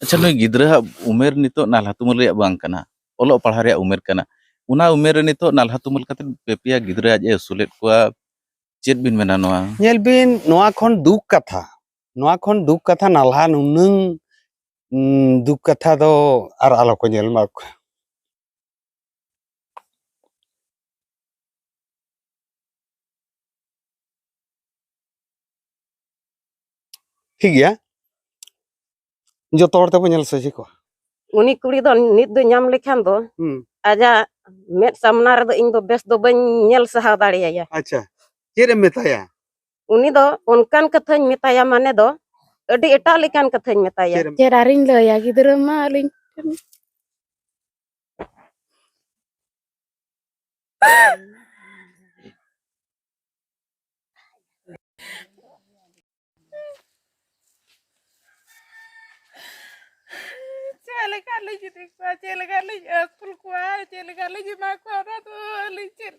अच्छा नुई गिद्रा उमेर नितो नालहा तुमुल रेया बांग कना ओलो पढ़ा रेया उमेर कना उना उमेर रे नितो नालहा तुमुल काते पेपिया गिद्रा आज एसुलेट कोआ चेत बिन मेना नोआ नेल बिन नोआ खन दुख कथा नालहा नुनंग दुख कथा दो आर आलो को नेल मा ठीक गया जो तोड़ ते नेल सजी को उनी कुड़ी दो नित दो ᱧᱟᱢ लेखान दो आजा मेट सामना रे दो इन दो बेस दो बन नेल सहा दाड़िया अच्छा चेरे मेताया उनी दो उनकान कथाñ मेताया माने दो अडी एटा लेकान कथाñ मेताया चेरारिन लया गिद्रा मा लिन चले काले जिते को चले काले स्कूल को चले काले जी मा को ना तो लिचर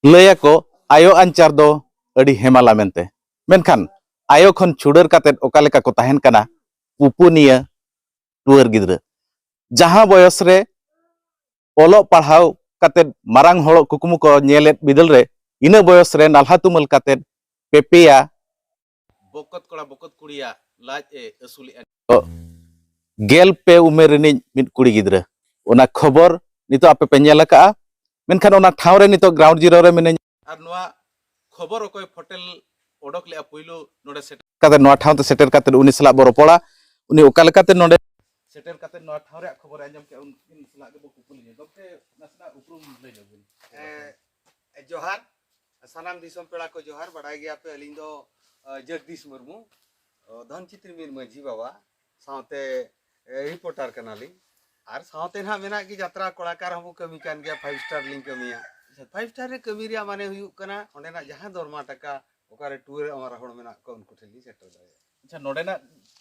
लया को आयो अंचार दो अडी हेमाला मेनते मेनखान आयो खन छुडर काते ओका लेका को ताहेन कना पुपुनिया टुअर गिद्रा जहां बयस रे ओलो पढ़ाव काते मारांग हolo कुकुमु को नेलेत बिदल रे इना बयस रे नालहा तुमुल काते पेपिया बोकत कोड़ा बोकत कुड़िया लाज ए असुली गेल पे उमेर रे मिट कुड़ी गिद्रा ओना खबर नितो आपे पे नेल का मेनखान ओना ठाव रे नितो ग्राउंड जीरो रे मिने आर नोआ खबर ओकोय फोटेल ओडक ले पुइलो नोडे सेट काते नोआ ठाव ते सेटर काते उनी सला बरोपड़ा उनी ओका लेकाते नोडे सेटर काते नोआ ठाव रे खबर आंजम के उन सला के बो कुपुली गमते नसना उपरुम ले जबिन जोहार सानाम दिसम पेड़ा को जोहार बड़ाई गया पे अलिंग दो जगदीश मुर्मू धनचित्र मीर माझी बाबा सावते रिपोर्टर कनाली आर सावते ना मेना की यात्रा कलाकार हम कमी कान गया 5 स्टार लिंक कमिया 5 स्टार रे कमी रिया माने हुयु कना ओंडेना जहां दरमा टाका ओकारे टूर अमारा होड़ मेना को उनको ठेली सेटर दाय अच्छा नोडेना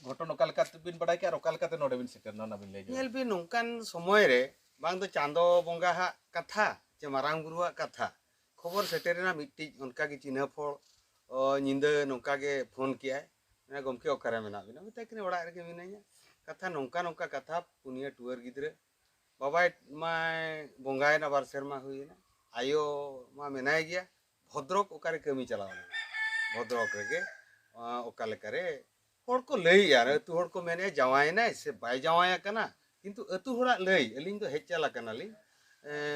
घटन ओकाल काते बिन बड़ाई के ओकाल काते नोडे बिन सेटर ना बिन ले नेल बिन नोंकान समय रे बांग दो चांदो बोंगा हा कथा जे मारांग गुरुआ कथा खबर सेटेरना मिट्टी उनका की चिन्ह फल निंदा नौका के फोन किया है गमके ओकारे मेना बिना मिता कि ओड़ा रे मिनाया कथा नौका नौका कथा पुनिया टुअर गिद्रे बाबा मा बोंगाय ना बार शर्मा हुईना आयो मा मेनाय गया भद्रक ओकारे कमी चलाव भद्रक रे ओकाले करे होड़ को लई यार तू होड़ को मेने जवाय ना से बाय जवाय कना किंतु अतु होड़ा लई अलिंग दो हेच चला कनाली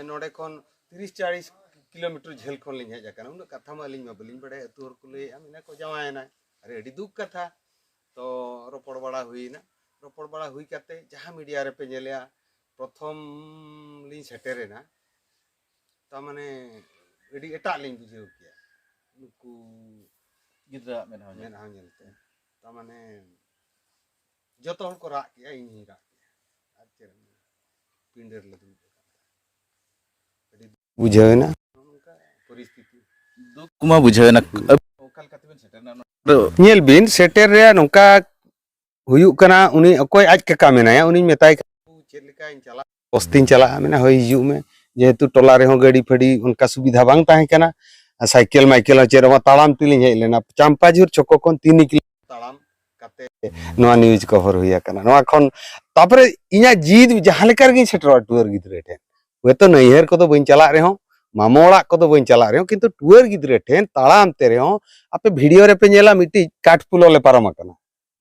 नोडे कोन 30-40 किलोमीटर झेल खन लिंग हेज आकना उन कथा मा लिंग मा बलिंग बड़े अतु होड़ को लई आमिना को जवाय ना अरे अडी दुख कथा तो रोपड़ बड़ा हुई काते जहां मीडिया रे पे नेलिया प्रथम लिंग सेटेरेना ता माने अडी एटा लिंग बुझेउ किया नुकु गिद्रा मेना नेलते ता माने जतो हल को रा किया इन ही रा किया आचर पिंडर ले बुझेना परिस्थिति दुख कुमा बुझेना ओकाल काते बिन सेटर ना नेल बिन सेटर रे नोका हुयु कना उनी अकोय आज का मेनाया उनी मेताय चेल लेका इन चला पोस्टिंग चला मेना होय हिजु में जेतु टोला रे हो गाड़ी फड़ी उनका सुविधा बांग ताहे कना साइकिल माइकिल चेरवा तालाम तिलिं हे लेना चांपाझुर चको कोन 3 किलो तालाम काते नोआ न्यूज कवर हुया कना नोआ खन तापरे इना जीद जहां लेकर गी सेटर टूर गिद्रे ठेन वे तो नैहर को तो बइन चला रे हो मामोड़ा को तो बइन चला रे हो किंतु टूर गिद्रे ठेन तालाम ते रे हो आपे वीडियो रे पे नेला मिट्टी काठपुलो ले पारम कना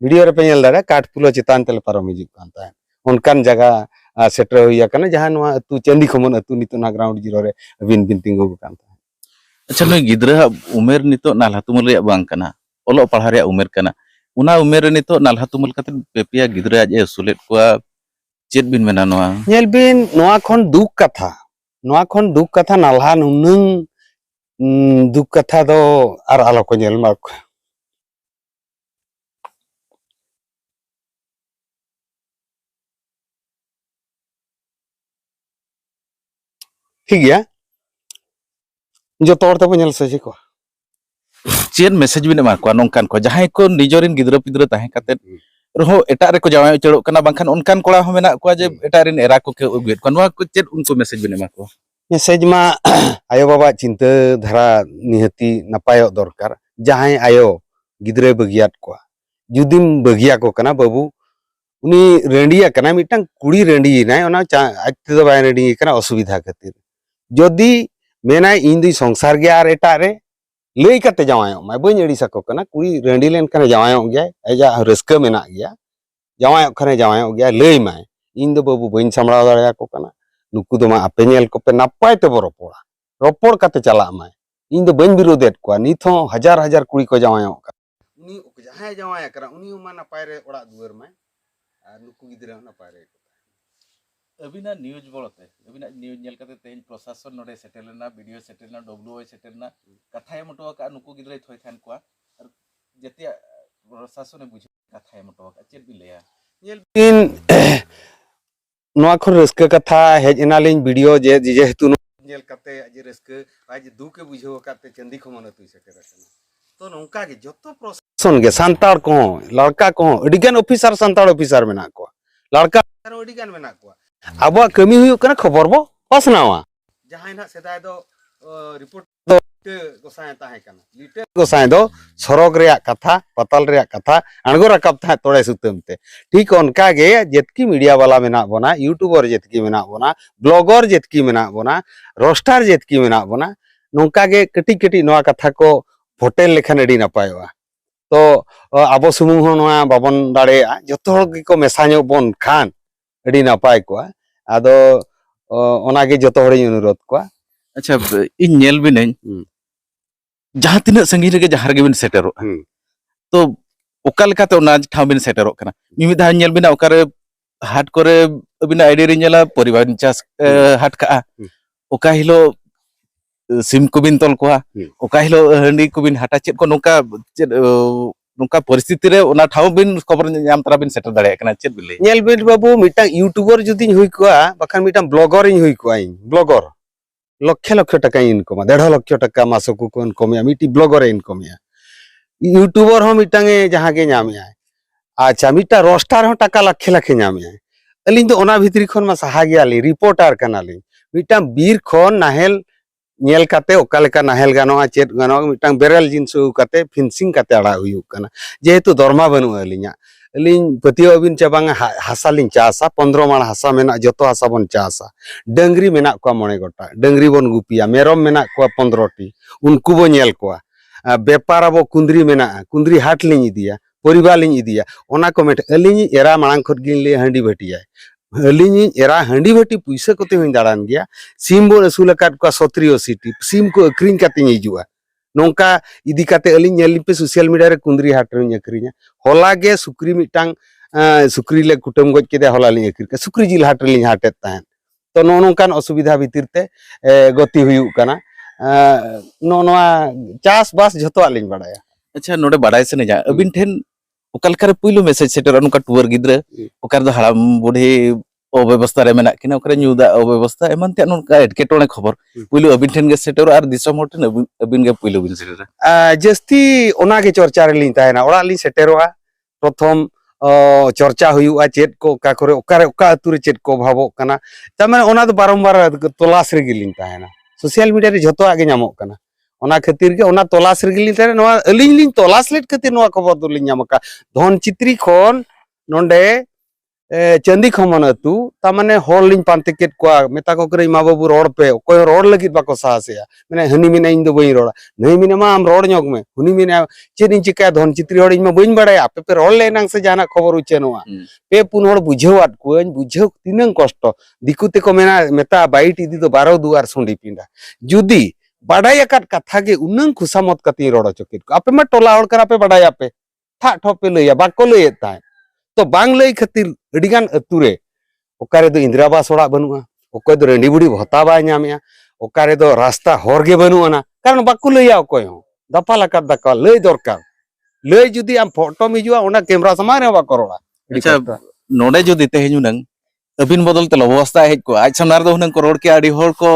वीडियो रे पे नेल दारे काठपुलो चितान तेल पारम हिजु कान ता उनकान जगह सेटर हुया कना जहां नोआ अतु चंदी खमन अतु नितो ना ग्राउंड जीरो रे बिन बिन तिंगु कान ता अच्छा नुई गिद्रा उमेर नितो नालहा तुमुल रेया बांग कना ओलो पढ़ा रेया उमेर कना उना उमेर रे नितो नालहा तुमुल काते पेपिया गिद्रा आज एसुलेट कोआ चेत बिन मेना नोआ नेल बिन नोआ खन दुख कथा नालहा नुनंग दुख कथा दो आर आलो को नेल मा ठीक गया जो तोड़ ते नेल सजी को चेन मैसेज बिन मा को नोंकान को जहां को निजोरिन गिद्रा पिद्रा ताहे काते रहो एटा रे को जावाय चड़ो कना बांखान उनकान कोड़ा हो मेना को जे एटा रिन एरा को के उगेत को नोआ को चेत उनको मैसेज बिन मा को मैसेज मा आयो बाबा चिंता धारा निहती नपायो दरकार जहां आयो गिद्रे बगियात को जुदिम बगिया को कना बाबू उनी रेंडिया कना मिटन कुड़ी रेंडी नाय ओना आज तो बाय रेंडी कना असुविधा खातिर जदि मेना इन दी संसार गे आर एटा रे लई कते जावायो मा बई एड़ी सको कना कुड़ी रेंडी लेन कना जावायो गया एजा रस्का मेना गया जावायो खने जावायो गया लई माय इन दो बाबू बइन सामड़ा दाड़या को कना नुकु दो मा आपे नेल को पे नापाय ते रोपड़ा रोपड़ कते चला माय इन दो बइन विरोधेत को निथो हजार हजार कुड़ी को जावायो उनी जहां जावाया करा उनी मा नापाय रे ओड़ा दुआर माय आ नुकु गिद्रा नापाय रे अबिना न्यूज बोलते अबिना न्यूज नेल कते तेन प्रशासन नोडे सेटेलना वीडियो सेटेलना डब्ल्यूओ सेटेलना कथाय मटो का नुकु गिद्रे थय थान को और जतिया प्रशासन बुझ कथाय मटो का चेत बिलया नेल बिन नोआ खर रस्का कथा हेज एनालिन वीडियो जे जेहेतु नेल कते आज रस्का आज दुके बुझो कते चंदी खमन तुई सेटेर तो नोंका गे जतो प्रशासन गे संताड़ को लड़का को अडिगन ऑफिसर संताड़ ऑफिसर मेना को लड़का अडिगन मेना को अब कमी हुई कना खबर बो पसनावा जहां ना सेदाय दो रिपोर्ट दो गोसाय ताहे कना लिटे गोसाय दो सरग रे कथा पतल रे कथा अणगो रकब था तोड़े सुतमते ठीक उनका गे जेतकी मीडिया वाला मेना बना यूट्यूबर जेतकी मेना बना ब्लॉगर जेतकी मेना बना रोस्टार जेतकी मेना बना नोंका गे कटी कटी नोआ कथा को होटल लेखन अडी नपायवा तो आबो सुमुंग हो नोआ बाबन दाड़े जतो हर को मेसाño बन खान अडी नपाय को आदो ओनागे जतो हर अनुरोध को अच्छा इन नेल बिनन जहां तिना संगी रे जहां गे बिन सेटेरो तो ओका लेकाते ओना ठाव बिन सेटेरो कना मिमि धा नेल बिना ओकारे हाट करे अबिना आईडी रे नेला परिवार चास हाट का ओका हिलो सिम को बिन तोल को ओका हिलो हंडी को बिन हाटा चेत को नोका चेत नोका परिस्थिति रे ओना ठाव बिन खबर नाम तरा बिन सेटर दाड़े कना चेत बिले नेल बिन बाबू मिटा यूट्यूबर जुदी हुई को बखान मिटा ब्लॉगर इन हुई को इन ब्लॉगर लक्ष लक्ष टका इनकम 1.5 लाख टका मासको को इनकम या मिटी ब्लॉगर इनकम या यूट्यूबर हो मिटांगे जहां के नाम या अच्छा मिटा रोस्टार हो टका लाख लाख नाम या अलिन तो ओना भितरी खन मा सहा गया ली रिपोर्टर कनाली मिटा बीर खन नाहेल नेल काते ओकालेका नाहेल गानोआ चेत गानोआ मिटांग बेरल जिनसु काते फिनिशिंग काते आड़ा हुयु कना जेहेतु दरमा बनु अलिnya अलिन पतियो अबिन चाबांग हासा लिन चासा 15 माण हासा मेना जतो हासा बन चासा डंगरी मेना को मणे गोटा डंगरी बन गुपिया मेरम मेना को 15 टी उनको बो नेल को व्यापार अब कुंद्री मेना कुंद्री हाट लिन इदिया परिवार लिन इदिया ओना को मेट अलिन एरा मांग खत गिन ले हंडी भटिया अलिन एरा हंडी भटी पैसा कोते हुई दाड़ान गया सिम बो असुल काट को 70-80 टी सिम को अक्रिन काते हिजुआ नोंका इदी काते अलिन नेल पे सोशल मीडिया रे कुंद्री हाट रे अक्रिया होला गे सुक्री मिटांग सुक्री ले कुटम गज केदे होला लिन अक्रि सुक्री जिल हाट रे लिन हाटेत ताहन तो नो नोंकान असुविधा भितिरते गति हुयु कना नो नोआ चास बास जतो आलिन बडाया अच्छा नोडे बडाय सने जा अबिन ठेन ओकालकार पुइलो मैसेज सेटर अनुका टूर गिद्रे ओकार दो हड़ाम बुढ़ी अव्यवस्था रे मेना किना ओकरे न्यूदा अव्यवस्था एमन ते अनुका एटकेटोने खबर पुइलो अबिन ठेन गे सेटर आर दिसम होटन अबिन गे पुइलो बिन सेटर जस्ती ओना गे चर्चा रे लिन ताहेना ओड़ा लिन सेटेरोआ प्रथम चर्चा हुआ चेत को का करे ओकारे ओका अतुरे चेत को भाबो कना तमाने ओना दो बारंबार तलाश रे गिलिन ताहेना सोशल मीडिया रे जतो आगे नामो कना ओना खातिर के ओना तलाश रे गिलिन ताहे नोआ अलिन लिन तलाश लेट खातिर नोआ खबर दो लिन नामका धन चित्री खन नोंडे चंदी खमन अतु तमाने होल लिन पांते केत को मेता को करे मा बाबू रोड पे कोय रोड लगित बाको साहसया माने हनी मिना इन दो बई रोड़ा नहीं मिना मा आम रोड ñok में हुनी मिना चेदिन चिका धन चित्री होड़ इन मा बइन बडाया पे रोड लेनांग से जाना खबर उचेनवा पे पुन होड़ बुझेवात को बुझेव तिनंग कष्ट दिकुते को मेना मेता बाइट इदी तो 12 दुआर सुंडी पिंडा जुदी बडाया काट कथा के उनंग खुसामत कति रोड चकित को आपे मा टोला होड़ करा पे बडाया पे ठा ठोपे लइया बाको लइए ताय तो बांग लई खातिर अडिगान अतुरे ओकारे दो इंदिरावास ओड़ा बनुआ ओकोय दो रेंडी बुड़ी भत्ता बाय नामया ओकारे दो रास्ता होरगे बनुआना कारण बाकु लइया ओकोय हो दफा लका दका लई दरकार लई जुदी आम फोटो मिजुआ ओना कैमरा समारे बा करोड़ा अच्छा नोडे जुदी तेहेनु नंग अबिन बदल ते अवस्था हेज को आज समनार दो हुनंग करोड़ के आडी होड़ को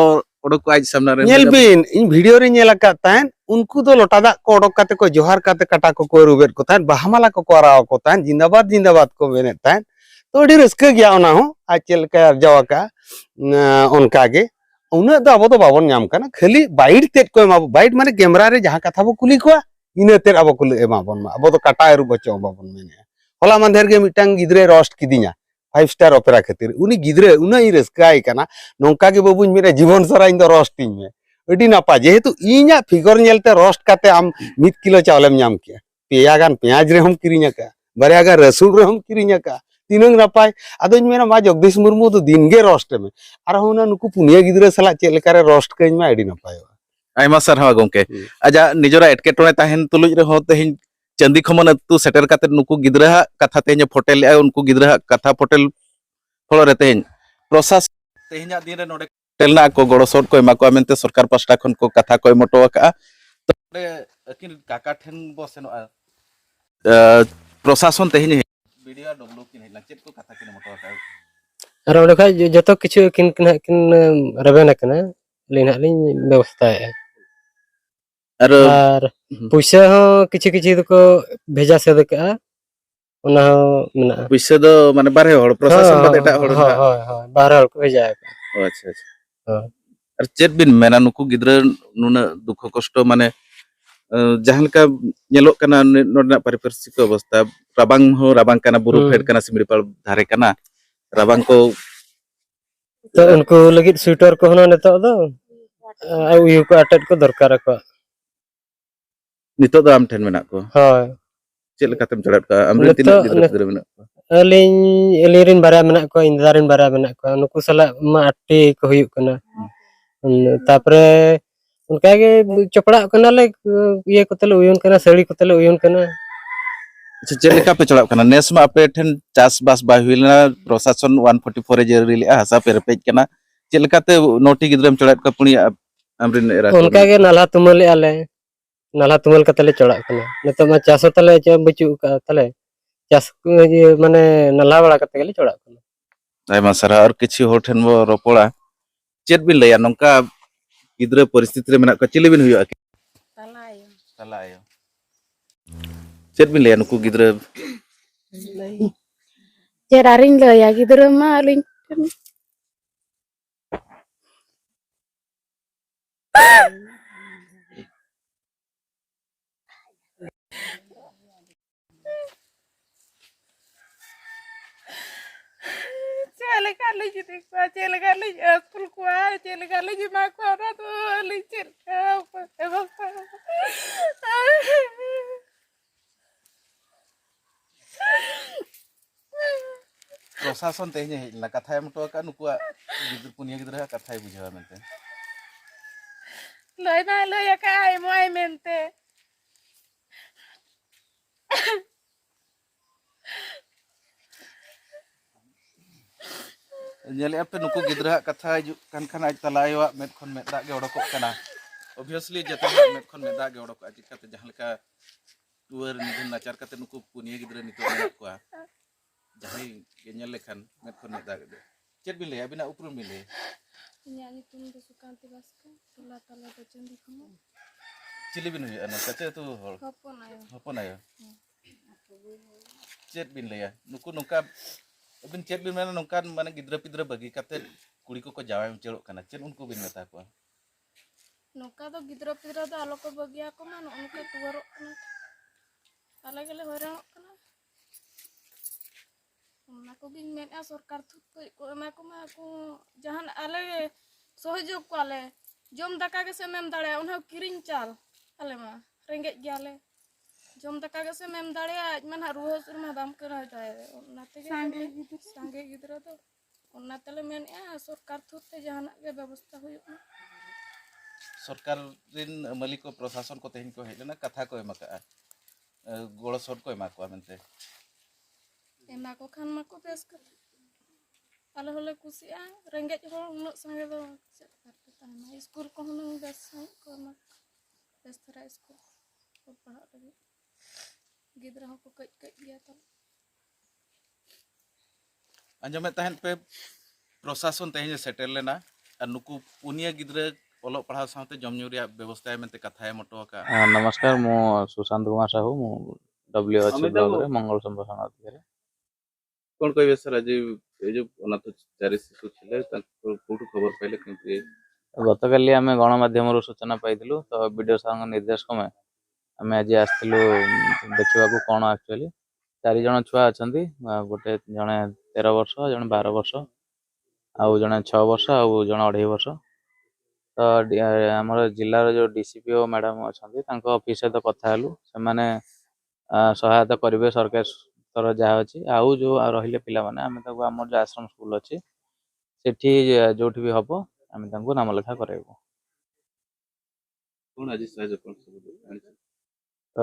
ओडो को आज समनार नेल बिन इन वीडियो रे नेला का तान उनको दो लोटादा को ओडक काते को जोहार काते काटा को रुबेट को तान बहामाला को कराव को तान जिंदाबाद को बेने तान तो अडी रस्का गया ओना हो आज चल का जावा का उनका गे उन्हें तो अब तो बाबन नाम करना खाली बाइट तेज को एमा बाइट माने कैमरा रे जहां कथा बो कुली को इने तेज अब को एमा बन मा अब तो काटा एरु बच्चो बाबन मेने होला मानधेर के मिटांग गिद्रे रोस्ट किदिया 5 स्टार ओपेरा खातिर उनी गिद्रे उना इ रस्काय कना नोंका के बाबुन मेरे जीवन सरा इन दो रोस्टिंग में अडी नापा जेहेतु इना फिगर नेलते रोस्ट काते आम 1 किलो चावलम नाम के पेया गान प्याज रे हम किरिnya का बारया गान रसुन रे हम किरिnya का तीनंग नापाय आदोñ मेना मा जगदीश मुर्मू तो दिन गे रोस्ट में आर होना नुकु पुनिया गिद्रे सला चेक लेका रे रोस्ट कइñ मा अडी नापाय आयमा सरहाव गोंके आजा निजरा एटकेटोने ताहेन तुलुज रे हो तेहिं चंदी खमन अतु सेटर काते नुकु गिद्रा कथा तेहिं फोटेल उनको गिद्रा कथा फोटेल फलो रे तेहिं प्रोसेस तेहिं दिन रे नोडे टेलना को गड़ो सोट को एमा को मेनते सरकार पास्टा खन को कथा को मोटो का तो अकिन काका ठेन बसेनो प्रशासन तेहिं वीडियो डब्लू किन हेला चेक को कथा किन मोटो का और ओंडे खा जतो किछु किन रबेन कना लेना लिन व्यवस्था है और पैसा हो किछि किछि को भेजा से का ओना मना पैसा दो माने बारे हड़ प्रशासन बद एटा हड़ हां बाहर हड़ को भेजा अच्छा अच्छा और चेक बिन मेना नुकु गिद्रा नुना दुख कष्ट माने जहां लेका नेलोक कना नोडना पारिपार्श्विक अवस्था राबांग कना बुरु फेड कना सिमरिपाल धारे कना राबांग को तो उनको लगित स्वेटर को होना नेतो दो उयु को अटट को दरकार को नितो दो आम ठेन मेना को हां चेक लेकातेम चड़ात का हमरे तिना गिद्रा मेना को एलिरिन बारा मेना को इंदारिन बारा मेना को नुकु सला मा अट्टी को हुयु कना तापरे उनका के चपड़ा कना ले ये कोतले उयन कना सड़ी कोतले उयन कना अच्छा चेक लेका पे चड़ात कना नेसमा आपे ठेन चास बास बा हुइलना प्रशासन 144 ए जरी ले हासा पे रपेज कना चेक लेकाते नोटी गिद्राम चड़ात का पुनी हमरिन एरा उनका के नाला तुमले आले नाला तुमल कतले चढ़ा कना नेतो मा चासो तले बचु का तले चास माने नाला बड़ा कते गेले चढ़ा कना आयमा सरा और किछि होठेन बो रोपोड़ा चेक बिन लया नंका गिद्रा परिस्थिति रे मेना का चिले बिन हुया तलायो चेक बिन लया नुकु गिद्रा Cerarin lo ya gitu rumah ling. Cele kali jadi kuah, cele kali kul kuah, cele kali jadi makan orang tuh licin apa emang. प्रशासन तेहिं हेला कथा मोटो का नुकुआ गिद्र पुनिया गिद्रा कथा बुझावा मेनते Loy na loy ya kai mo ay mente. नेले आपे नुकु गिद्रा कथा हिजु कान खान आज तलायवा मेद खन मेदा गे ओडकोक कना ऑब्वियसली जते मेद खन मेदा गे ओडकोक चिकाते जहां लेका टूर निजन नाचार कते नुकु पुनिया गिद्रा नितो मेना कोआ जहां गे नेल लेखान मेद खन मेदा गे चेक बिन ले अबिना उपरुम बिन ले Inya nyutung do Sukanti Baska tala tala do Candi Khamo चिली बिन हुया ना कते तो हol hopon ayo चेक बिन ले नुकु नुका अबिन चेक बिन मेना नुकान माने गिद्रा पिद्रा बगी कते कुड़ी को जावाय चेड़ोक कना चेन उनको बिन मेता को nuka do gidra pidra do alo ko bagi ako man nuka tuwarok kana ala gele horanok kana aku bin men a sarkar thut ko ema ko ma aku jahan ale सहयोग को आले जम दाका के से ma'am दाड़े उन्हें किरिन चाल आले मा रेंगे ग्याले जम दाका के से मेम दाड़े आज मन रुह सुर मा दाम कर जाए नाते के संगे गिदरा तो उन्नातले मेन आ सरकार थुते जहान के व्यवस्था हुई सरकार रिन मालिक को प्रशासन को तेहिन को हेलेना कथा को एमाका गोड़ सोट को एमा को मेनते एमा को खान मा को बेस कर आले होले कुसिया रेंगे हो उन संगे दो स्कूल को हम बेस को मा बेस तरह स्कूल को पढ़ा लगे गिदरा को कई कई गया तो अंजमे तहन पे प्रशासन तेहिन सेटल लेना और नुकु पुनिया गिद्रा ओलो पढ़ा साथे जमन्यू रे व्यवस्था मेनते कथा मोटो का नमस्कार मो सुशांत कुमार साहू मो डब्ल्यूएच ब्लॉक रे मंगल संभाषण अधिकारी कोन कहबे सर आज ए जो अनाथ चारि शिशु छिले कोठु खबर पाइले कि ଗତକାଲି ଆମେ ଗଣମାଧ୍ୟମରୁ ସୂଚନା ପାଇଥିଲୁ ତ ବିଡିଓ ସାର୍ଙ୍କ ନିର୍ଦ୍ଦେଶ କ୍ରମେ ଆମେ ଆଜି ଆସିଥିଲୁ ଦେଖିବାକୁ କ'ଣ ଆକ୍ଚୁଆଲି 4 ଜଣ ଛୁଆ ଅଛନ୍ତି ଗୋଟେ ଜଣେ 13 ବର୍ଷ ଜଣେ 12 ବର୍ଷ ଆଉ ଜଣେ 6 ବର୍ଷ ଆଉ ଜଣେ 2.5 ବର୍ଷ ତ ଆମର ଜିଲ୍ଲାର ଯୋଉ ଡିସିପିଓ ମ୍ୟାଡାମ ଅଛନ୍ତି ତାଙ୍କ ଅଫିସ ସହିତ କଥା ହେଲୁ ସେମାନେ ସହାୟତା କରିବେ ସରକାର ସ୍ତର ଯାହା ଅଛି ଆଉ ଯୋଉ ରହିଲେ ପିଲାମାନେ ଆମେ ତାକୁ ଆମର ଯୋଉ ଆଶ୍ରମ ସ୍କୁଲ ଅଛି ସେଠି ଯୋଉଠି ବି ହବ ଆମେ ତାଙ୍କୁ ନାମ ଲେଖା କରାଇବୁ। ତ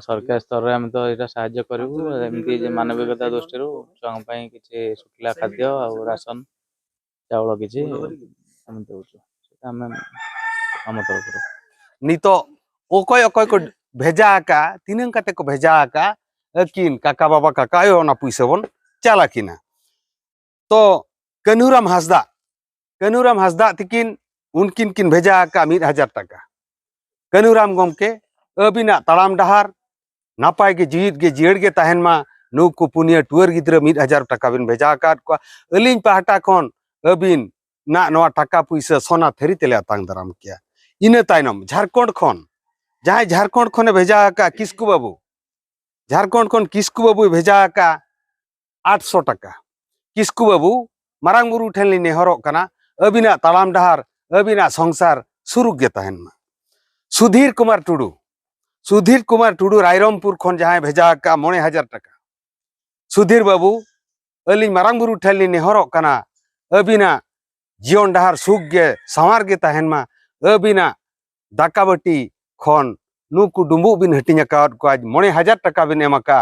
ସରକାର ସ୍ତରରେ ଆମେ ତ ଏଇଟା ସାହାଯ୍ୟ କରିବୁ ଏମିତି ଯେ ମାନବିକତା ଦୃଷ୍ଟିରୁ ଛୁଆଙ୍କ ପାଇଁ କିଛି ଶୁଖିଲା ଖାଦ୍ୟ ଆଉ ରାସନ ଚାଉଳ କିଛି ଆମେ ଦେଉଛୁ ସେଟା ଆମେ ଆମ ତରଫରୁ। नितो ओकोय ओकोय को भेजा का तीनंग कते को भेजा का किन काका बाबा काका आयो ना पुइसे बन चाला किना तो कन्हूराम हासदा तिकिन उनकिन किन भेजा का 1000 टाका कन्हूराम गमके अबिना तालाम डहार नापाय के जीवित के जियड़ के तहन मा नुकु पुनिया टूर गिद्र 1000 टाका बिन भेजा का अलिन पाहटा खन अबिन ना नवा टाका पुइसे सोना थेरी तेले तांग दराम किया इने ताइनम झारखंड खन जहां झारखंड खने भेजा का किसकु बाबू झारखंड खन किसकु बाबू भेजा का 800 टाका किसकु बाबू मारांग बुरु ठेन नेहरो कना अबिना तालाम डहार अबिना संसार सुरुग गे तहन मा सुधीर कुमार टुडू रायरमपुर खन जहां भेजा का 9000 टाका सुधीर बाबू अली मारांग बुरु ठेन नेहरो कना अबिना जीवन डहार सुख गे सावार गे तहन मा अबिना दाकाबटी खन नुकु डुम्बु बिन हटिंग अकाउट को आज 9000 टाका बिन एमका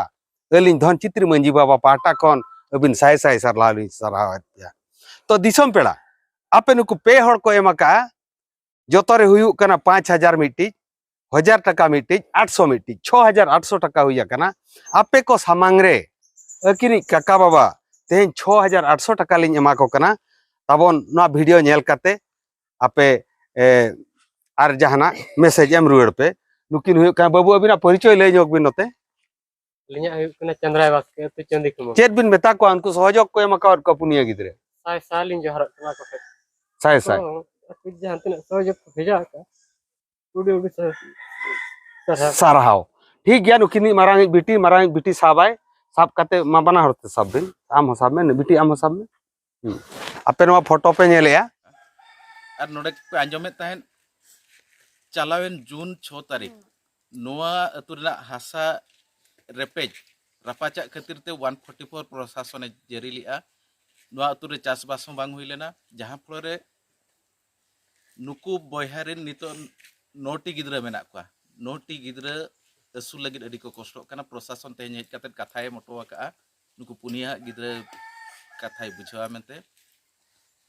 अली धन चित्र मंजी बाबा पाटा खन अबिन साय सरलाली सराहतिया तो दिसम पेड़ा आपे नुकु पे हड़ को एमका जोतरे हुयु कना 5000 मिट्टी 1000 टाका मिट्टी 800 मिट्टी 6800 टाका हुई कना आपे को सामांग रे अकिनी काका बाबा तेन 6800 टाका लिन एमा को कना तबन ना वीडियो नेल करते आपे आर जहाना मैसेज एम रुआड़ पे नुकिन हुयु कना बाबू अबिना परिचय ले जोग बिन नते लिया हुयु कना चंद्राय बास्के तो चंदी कुमार चेत बिन मेता को उनको सहयोग को एमा का को पुनिया गिदरे साय सालिन जो हरक कना को साय कुछ जहां तने सहयोग भेजा का स्टूडियो भी साराहाव ठीक गया नुकिनी मारांग बिटी साबाय साब काते मा बना हरते सब बिन आम हसाब में बिटी आम हसाब में आपे नवा फोटो पे नेलेया और नोडे को आंजोमे तहन चलावेन जून 6 तारीख नोआ अतुरना हासा रेपेज रापाचा खातिर ते 144 प्रशासन जारी लिया नोआ अतुरे चासबास बांग हुई लेना जहां फलरे नुकु बयहारिन नितो 9टी गिद्रा मेना को 9टी गिद्रा असुल लगिद अडी को कष्ट कना प्रशासन तेज हेज काते कथाय मोटो का नुकु पुनिया गिद्रा कथाय बुझावा मेनते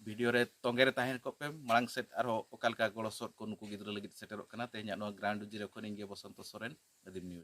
वीडियो रे तोंगे रे ताहेन को पे मांग सेट आरो ओकालका गलो सट को नुकु गिद्रा लगिद सेटेरो कना तेज नो ग्राउंड जीरो खन इंगे बसंत सोरेन अदिम न्यूज।